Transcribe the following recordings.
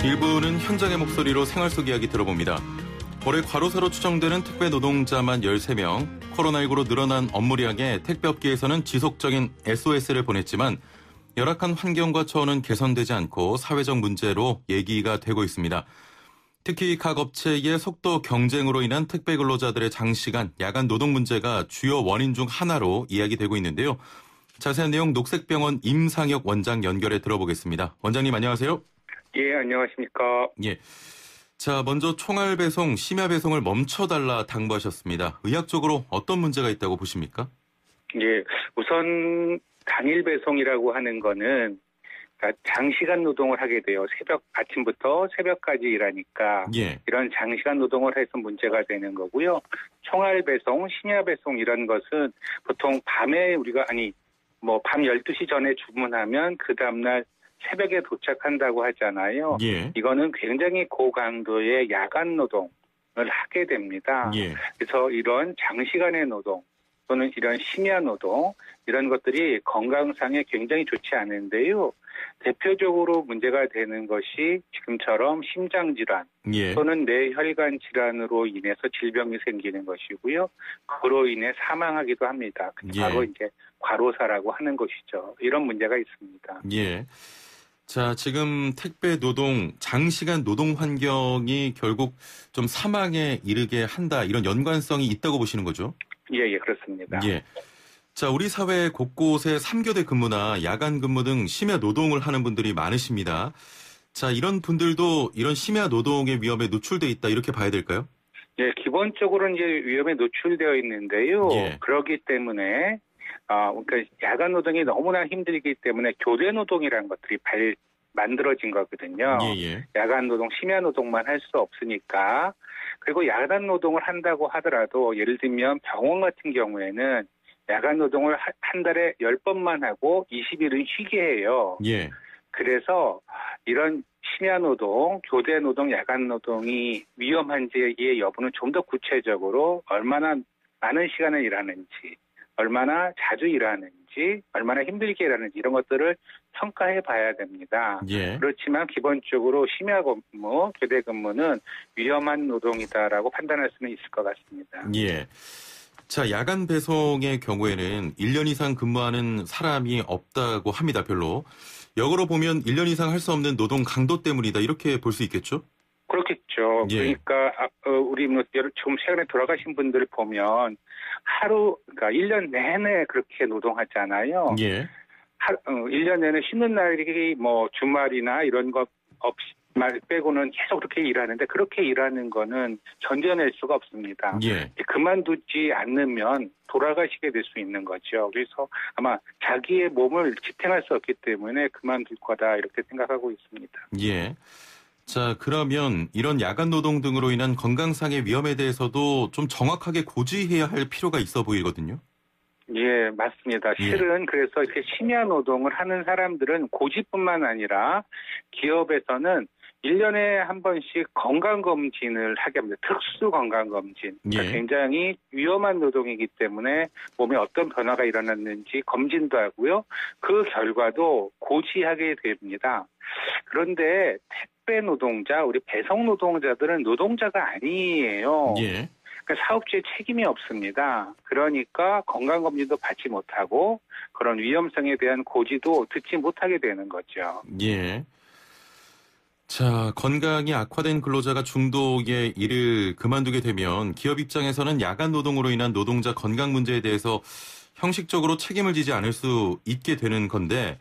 일부는 현장의 목소리로 생활 속 이야기 들어봅니다. 올해 과로사로 추정되는 택배 노동자만 13명, 코로나19로 늘어난 업무량에 택배업계에서는 지속적인 SOS를 보냈지만 열악한 환경과 처우는 개선되지 않고 사회적 문제로 얘기가 되고 있습니다. 특히 각 업체의 속도 경쟁으로 인한 택배 근로자들의 장시간, 야간 노동 문제가 주요 원인 중 하나로 이야기되고 있는데요. 자세한 내용 녹색병원 임상혁 원장 연결해 들어보겠습니다. 원장님 안녕하세요. 예, 안녕하십니까. 예. 자, 먼저 총알 배송, 심야 배송을 멈춰달라 당부하셨습니다. 의학적으로 어떤 문제가 있다고 보십니까? 예, 우선 당일 배송이라고 하는 거는 장시간 노동을 하게 돼요. 아침부터 새벽까지 일하니까 예. 이런 장시간 노동을 해서 문제가 되는 거고요. 총알 배송, 심야 배송 이런 것은 보통 밤에 밤 12시 전에 주문하면 그 다음날 새벽에 도착한다고 하잖아요. 예. 이거는 굉장히 고강도의 야간 노동을 하게 됩니다. 예. 그래서 이런 장시간의 노동 또는 이런 심야 노동 이런 것들이 건강상에 굉장히 좋지 않은데요. 대표적으로 문제가 되는 것이 지금처럼 심장질환 예. 또는 뇌혈관 질환으로 인해서 질병이 생기는 것이고요. 그로 인해 사망하기도 합니다. 예. 바로 이제 과로사라고 하는 것이죠. 이런 문제가 있습니다. 예. 자, 지금 택배 노동, 장시간 노동 환경이 결국 좀 사망에 이르게 한다, 이런 연관성이 있다고 보시는 거죠? 예, 그렇습니다. 예. 자, 우리 사회 곳곳에 3교대 근무나 야간 근무 등 심야 노동을 하는 분들이 많으십니다. 자, 이런 분들도 이런 심야 노동의 위험에 노출돼 있다, 이렇게 봐야 될까요? 예, 기본적으로 이제 위험에 노출되어 있는데요. 예. 그렇기 때문에 그러니까 야간 노동이 너무나 힘들기 때문에 교대 노동이라는 것들이 만들어진 거거든요. 예. 야간 노동, 심야 노동만 할 수 없으니까. 그리고 야간 노동을 한다고 하더라도 예를 들면 병원 같은 경우에는 야간 노동을 한 달에 10번만 하고 20일은 쉬게 해요. 예. 그래서 이런 심야 노동, 교대 노동, 야간 노동이 위험한지의 여부는 좀 더 구체적으로 얼마나 많은 시간을 일하는지, 얼마나 자주 일하는지, 얼마나 힘들게 일하는지 이런 것들을 평가해 봐야 됩니다. 예. 그렇지만 기본적으로 심야 근무, 교대 근무는 위험한 노동이다라고 판단할 수는 있을 것 같습니다. 예. 자, 야간 배송의 경우에는 1년 이상 근무하는 사람이 없다고 합니다, 별로. 역으로 보면 1년 이상 할 수 없는 노동 강도 때문이다, 이렇게 볼 수 있겠죠? 그렇겠죠. 예. 그러니까 우리 좀 최근에 돌아가신 분들 보면 그러니까 1년 내내 그렇게 노동하잖아요. 예. 1년 내내 쉬는 날이 주말이나 이런 것 없이 말 빼고는 계속 그렇게 일하는데 그렇게 일하는 거는 견뎌낼 수가 없습니다. 예. 그만두지 않으면 돌아가시게 될 수 있는 거죠. 그래서 아마 자기의 몸을 지탱할 수 없기 때문에 그만둘 거다 이렇게 생각하고 있습니다. 예. 자, 그러면 이런 야간 노동 등으로 인한 건강상의 위험에 대해서도 좀 정확하게 고지해야 할 필요가 있어 보이거든요. 예, 맞습니다. 실은 그래서 이렇게 심야 노동을 하는 사람들은 고지뿐만 아니라 기업에서는 1년에 한 번씩 건강검진을 하게 합니다. 특수 건강검진. 그러니까 굉장히 위험한 노동이기 때문에 몸에 어떤 변화가 일어났는지 검진도 하고요. 그 결과도 고지하게 됩니다. 그런데 택배 노동자, 우리 배송 노동자들은 노동자가 아니에요. 예. 그러니까 사업주의 책임이 없습니다. 그러니까 건강검진도 받지 못하고 그런 위험성에 대한 고지도 듣지 못하게 되는 거죠. 예. 자, 건강이 악화된 근로자가 중독의 일을 그만두게 되면 기업 입장에서는 야간 노동으로 인한 노동자 건강 문제에 대해서 형식적으로 책임을 지지 않을 수 있게 되는 건데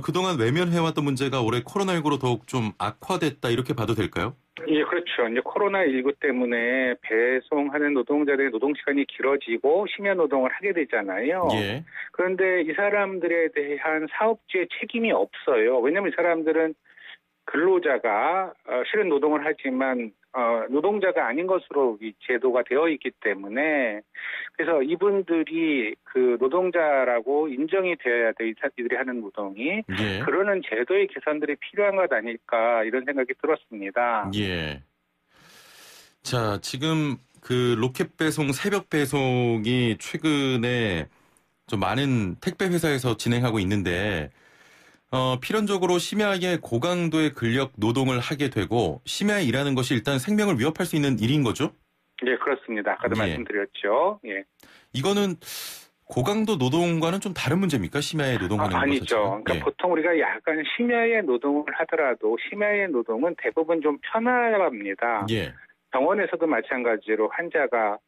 그동안 외면해왔던 문제가 올해 코로나19로 더욱 좀 악화됐다 이렇게 봐도 될까요? 예, 그렇죠. 이제 코로나19 때문에 배송하는 노동자들의 노동시간이 길어지고 심야 노동을 하게 되잖아요. 예. 그런데 이 사람들에 대한 사업주의 책임이 없어요. 왜냐하면 이 사람들은 근로자가 실은 노동을 하지만 노동자가 아닌 것으로 이 제도가 되어 있기 때문에 그래서 이분들이 그 노동자라고 인정이 되어야 돼. 이들이 하는 노동이. 예. 그러는 제도의 개선들이 필요한 것 아닐까 이런 생각이 들었습니다. 예. 자, 지금 그 로켓 배송, 새벽 배송이 최근에 좀 많은 택배 회사에서 진행하고 있는데 필연적으로 심야에 고강도의 근력 노동을 하게 되고 심야에 일하는 것이 일단 생명을 위협할 수 있는 일인 거죠? 예, 그렇습니다. 아까도 예. 말씀드렸죠. 예. 이거는 고강도 노동과는 좀 다른 문제입니까? 심야에 노동하는 것 아니죠. 자체가? 그러니까 예. 보통 우리가 약간 심야에 노동을 하더라도 심야의 노동은 대부분 좀 편안합니다. 예. 병원에서도 마찬가지로 환자가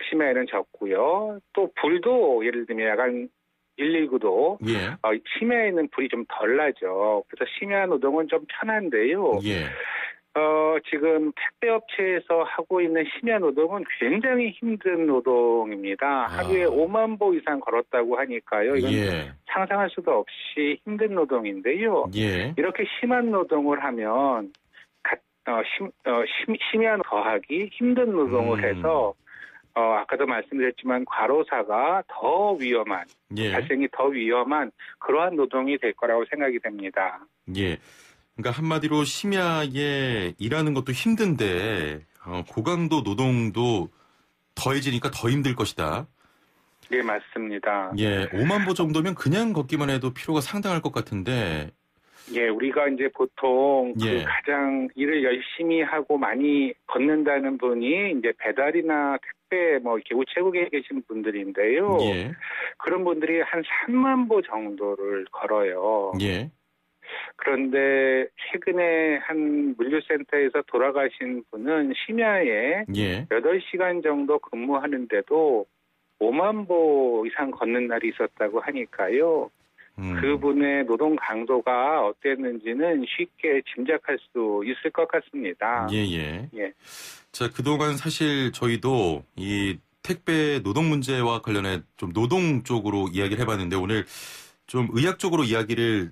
심야에는 적고요. 또 불도 예를 들면 약간 119도 예. 심야에는 불이 좀 덜 나죠. 그래서 심야 노동은 좀 편한데요. 예. 지금 택배업체에서 하고 있는 심야 노동은 굉장히 힘든 노동입니다. 하루에 5만 보 이상 걸었다고 하니까요. 이건 예. 상상할 수도 없이 힘든 노동인데요. 예. 이렇게 심한 노동을 하면 심야 더하기 힘든 노동을 해서 아까도 말씀드렸지만 과로사가 더 위험한 예. 발생이 더 위험한 그러한 노동이 될 거라고 생각이 됩니다. 예. 그러니까 한마디로 심야에 일하는 것도 힘든데 고강도 노동도 더해지니까 더 힘들 것이다. 네, 맞습니다. 예, 5만 보 정도면 그냥 걷기만 해도 피로가 상당할 것 같은데. 예, 우리가 이제 보통 예. 가장 일을 열심히 하고 많이 걷는다는 분이 이제 배달이나 택배 이렇게 우체국에 계신 분들인데요. 예. 그런 분들이 한 3만 보 정도를 걸어요. 예. 그런데 최근에 한 물류센터에서 돌아가신 분은 심야에 예. 8시간 정도 근무하는데도 5만 보 이상 걷는 날이 있었다고 하니까요. 그분의 노동 강도가 어땠는지는 쉽게 짐작할 수 있을 것 같습니다. 예. 예. 자, 그동안 사실 저희도 이 택배 노동 문제와 관련해 좀 노동 쪽으로 이야기를 해봤는데 오늘 좀 의학적으로 이야기를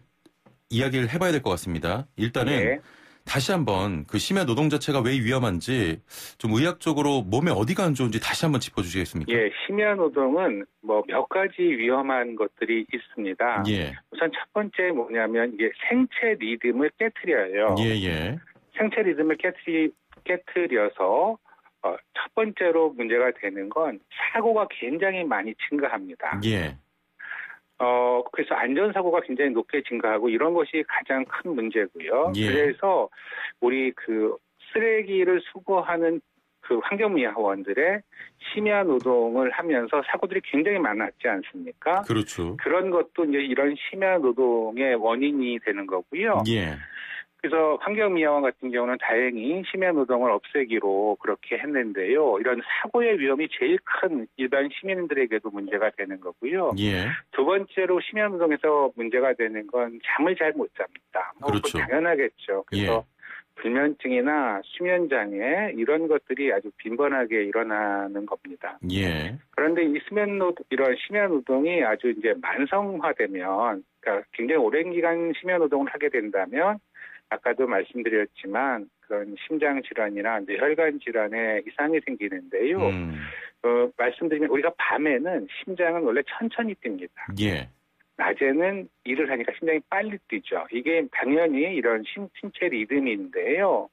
해봐야 될 것 같습니다. 일단은 예. 다시 한번 그 심야 노동 자체가 왜 위험한지 좀 의학적으로 몸에 어디가 안 좋은지 다시 한번 짚어주시겠습니까? 예, 심야 노동은 몇 가지 위험한 것들이 있습니다. 예. 우선 첫 번째 뭐냐면 이게 생체 리듬을 깨트려요. 예. 생체 리듬을 깨트려서 첫 번째로 문제가 되는 건 사고가 굉장히 많이 증가합니다. 예. 그래서 안전사고가 굉장히 높게 증가하고 이런 것이 가장 큰 문제고요. 예. 그래서 우리 쓰레기를 수거하는 환경미화원들의 심야 노동을 하면서 사고들이 굉장히 많았지 않습니까? 그렇죠. 그런 것도 이제 이런 심야 노동의 원인이 되는 거고요. 예. 그래서 환경미화원 같은 경우는 다행히 심야 노동을 없애기로 그렇게 했는데요. 이런 사고의 위험이 제일 큰 일반 시민들에게도 문제가 되는 거고요. 예. 두 번째로 심야 노동에서 문제가 되는 건 잠을 잘 못 잡니다. 그렇죠. 당연하겠죠. 그래서 불면증이나 수면장애 이런 것들이 아주 빈번하게 일어나는 겁니다. 예. 그런데 이런 심야 노동이 아주 이제 만성화되면, 그러니까 굉장히 오랜 기간 심야 노동을 하게 된다면 아까도 말씀드렸지만 그런 심장 질환이나 뇌혈관 질환에 이상이 생기는데요. 말씀드리면 우리가 밤에는 심장은 원래 천천히 뜁니다. 예. 낮에는 일을 하니까 심장이 빨리 뛰죠. 이게 당연히 이런 신체 리듬인데요.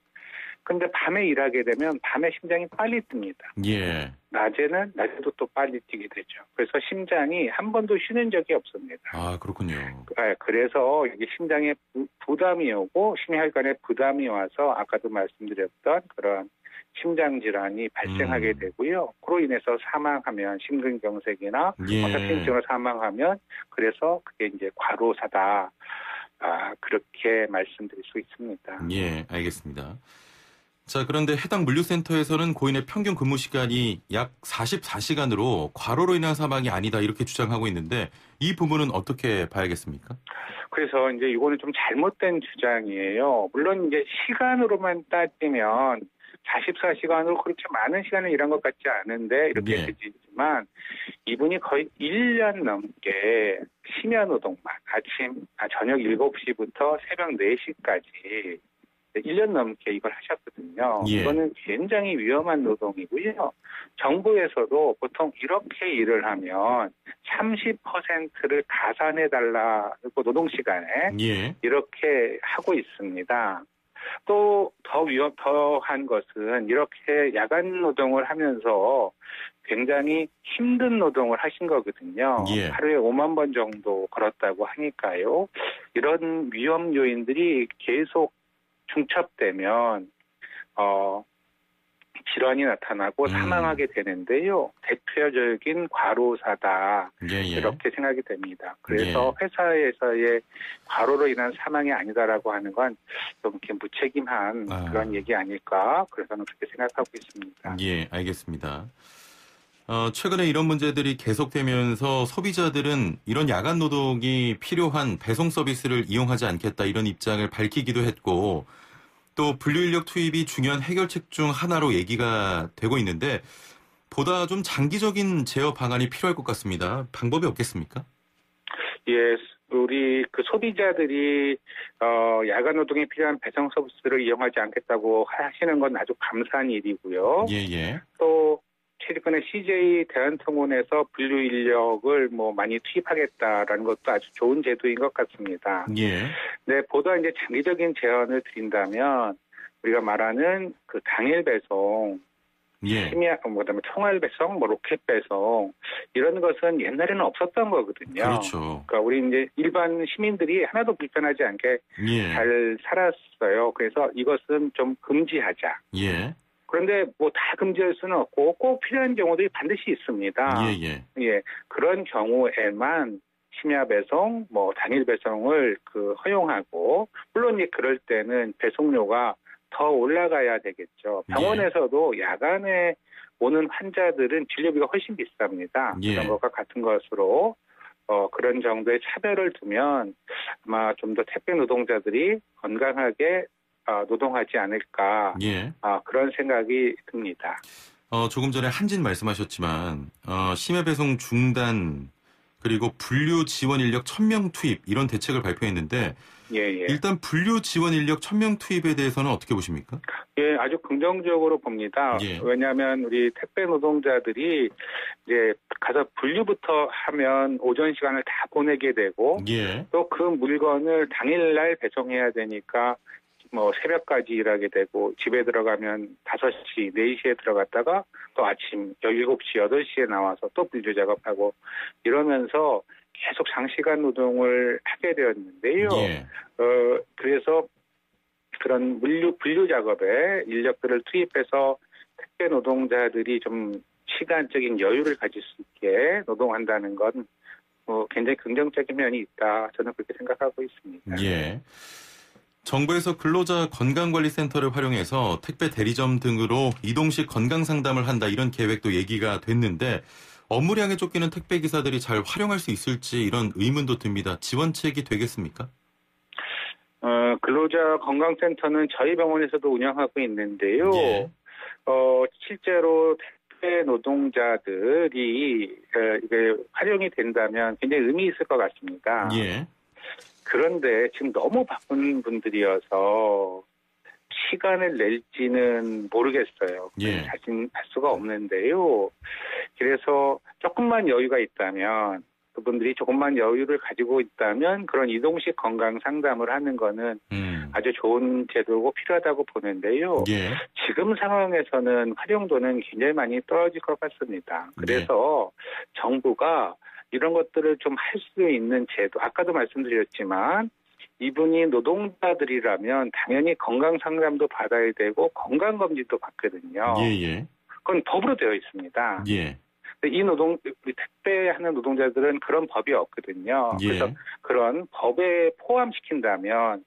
근데 밤에 일하게 되면 밤에 심장이 빨리 뜹니다. 예. 낮에도 또 빨리 뛰게 되죠. 그래서 심장이 한 번도 쉬는 적이 없습니다. 아, 그렇군요. 그래서 이게 심장에 부담이 오고 심혈관에 부담이 와서 아까도 말씀드렸던 그런 심장 질환이 발생하게 되고요. 그로 인해서 사망하면 심근경색이나 파킨슨으로 사망하면 그래서 그게 이제 과로사다. 그렇게 말씀드릴 수 있습니다. 예, 알겠습니다. 자, 그런데 해당 물류센터에서는 고인의 평균 근무 시간이 약 44시간으로 과로로 인한 사망이 아니다 이렇게 주장하고 있는데 이 부분은 어떻게 봐야겠습니까? 그래서 이제 이거는 좀 잘못된 주장이에요. 물론 이제 시간으로만 따지면 44시간으로 그렇게 많은 시간을 일한 것 같지 않은데 이렇게 되지만 이분이 거의 1년 넘게 심야 노동만 저녁 7시부터 새벽 4시까지 1년 넘게 이걸 하셨거든요. 예. 이거는 굉장히 위험한 노동이고요. 정부에서도 보통 이렇게 일을 하면 30%를 가산해달라고 노동시간에 이렇게 하고 있습니다. 또 더한 것은 이렇게 야간 노동을 하면서 굉장히 힘든 노동을 하신 거거든요. 예. 하루에 5만 번 정도 걸었다고 하니까요. 이런 위험 요인들이 계속 중첩되면 질환이 나타나고 사망하게 되는데요. 대표적인 과로사다. 예. 이렇게 생각이 됩니다. 그래서 회사에서의 과로로 인한 사망이 아니다라고 하는 건 좀 이렇게 무책임한 그런 얘기 아닐까. 그래서 저는 그렇게 생각하고 있습니다. 예, 알겠습니다. 최근에 이런 문제들이 계속되면서 소비자들은 이런 야간 노동이 필요한 배송 서비스를 이용하지 않겠다 이런 입장을 밝히기도 했고 또 분류인력 투입이 중요한 해결책 중 하나로 얘기가 되고 있는데 보다 좀 장기적인 제어 방안이 필요할 것 같습니다. 방법이 없겠습니까? 예, 우리 그 소비자들이 야간 노동에 필요한 배송 서비스를 이용하지 않겠다고 하시는 건 아주 감사한 일이고요. 예. 또 최근에 CJ 대한통운에서 분류 인력을 많이 투입하겠다라는 것도 아주 좋은 제도인 것 같습니다. 예. 네, 보다 이제 장기적인 제안을 드린다면 우리가 말하는 그 당일 배송, 그다음에 총알 배송, 로켓 배송 이런 것은 옛날에는 없었던 거거든요. 그렇죠. 그러니까 우리 이제 일반 시민들이 하나도 불편하지 않게 잘 살았어요. 그래서 이것은 좀 금지하자. 예. 그런데 다 금지할 수는 없고 꼭 필요한 경우들이 반드시 있습니다. 예. 그런 경우에만 심야 배송, 당일 배송을 허용하고 물론 이제 그럴 때는 배송료가 더 올라가야 되겠죠. 병원에서도 야간에 오는 환자들은 진료비가 훨씬 비쌉니다. 그런 것과 같은 것으로 그런 정도의 차별을 두면 아마 좀 더 택배 노동자들이 건강하게 노동하지 않을까 그런 생각이 듭니다. 조금 전에 한진 말씀하셨지만 심야 배송 중단 그리고 분류 지원 인력 1000명 투입 이런 대책을 발표했는데 일단 분류 지원 인력 1000명 투입에 대해서는 어떻게 보십니까? 예, 아주 긍정적으로 봅니다. 왜냐하면 우리 택배 노동자들이 이제 가서 분류부터 하면 오전 시간을 다 보내게 되고 또 그 물건을 당일날 배송해야 되니까 새벽까지 일하게 되고 집에 들어가면 5시, 4시에 들어갔다가 또 아침 7시, 8시에 나와서 또 분류 작업하고 이러면서 계속 장시간 노동을 하게 되었는데요. 그래서 그런 분류 작업에 인력들을 투입해서 택배 노동자들이 좀 시간적인 여유를 가질 수 있게 노동한다는 건 굉장히 긍정적인 면이 있다. 저는 그렇게 생각하고 있습니다. 정부에서 근로자 건강관리센터를 활용해서 택배 대리점 등으로 이동식 건강상담을 한다 이런 계획도 얘기가 됐는데 업무량에 쫓기는 택배기사들이 잘 활용할 수 있을지 이런 의문도 듭니다. 지원책이 되겠습니까? 근로자 건강센터는 저희 병원에서도 운영하고 있는데요. 실제로 택배 노동자들이 이게 활용이 된다면 굉장히 의미 있을 것 같습니다. 그런데 지금 너무 바쁜 분들이어서 시간을 낼지는 모르겠어요. 자신할 수가 없는데요. 그래서 조금만 여유가 있다면 그분들이 조금만 여유를 가지고 있다면 그런 이동식 건강 상담을 하는 거는 아주 좋은 제도고 필요하다고 보는데요. 지금 상황에서는 활용도는 굉장히 많이 떨어질 것 같습니다. 그래서 정부가 이런 것들을 좀 할 수 있는 제도, 아까도 말씀드렸지만 이분이 노동자들이라면 당연히 건강 상담도 받아야 되고 건강 검진도 받거든요. 그건 법으로 되어 있습니다. 이 우리 택배하는 노동자들은 그런 법이 없거든요. 그래서 그런 법에 포함시킨다면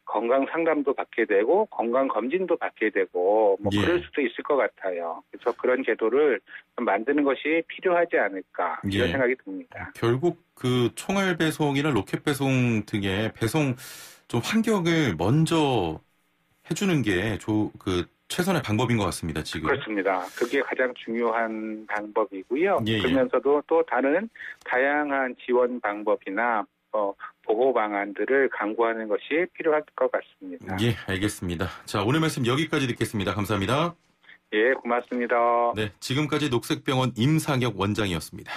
건강 상담도 받게 되고 건강 검진도 받게 되고 그럴 수도 있을 것 같아요. 그래서 그런 제도를 만드는 것이 필요하지 않을까 이런 생각이 듭니다. 결국 그 총알 배송이나 로켓 배송 등의 배송 좀 환경을 먼저 해주는 게 최선의 방법인 것 같습니다. 지금. 그렇습니다. 그게 가장 중요한 방법이고요. 그러면서도 또 다른 다양한 지원 방법이나 보호 방안들을 강구하는 것이 필요할 것 같습니다. 알겠습니다. 자, 오늘 말씀 여기까지 듣겠습니다. 감사합니다. 고맙습니다. 네, 지금까지 녹색병원 임상혁 원장이었습니다.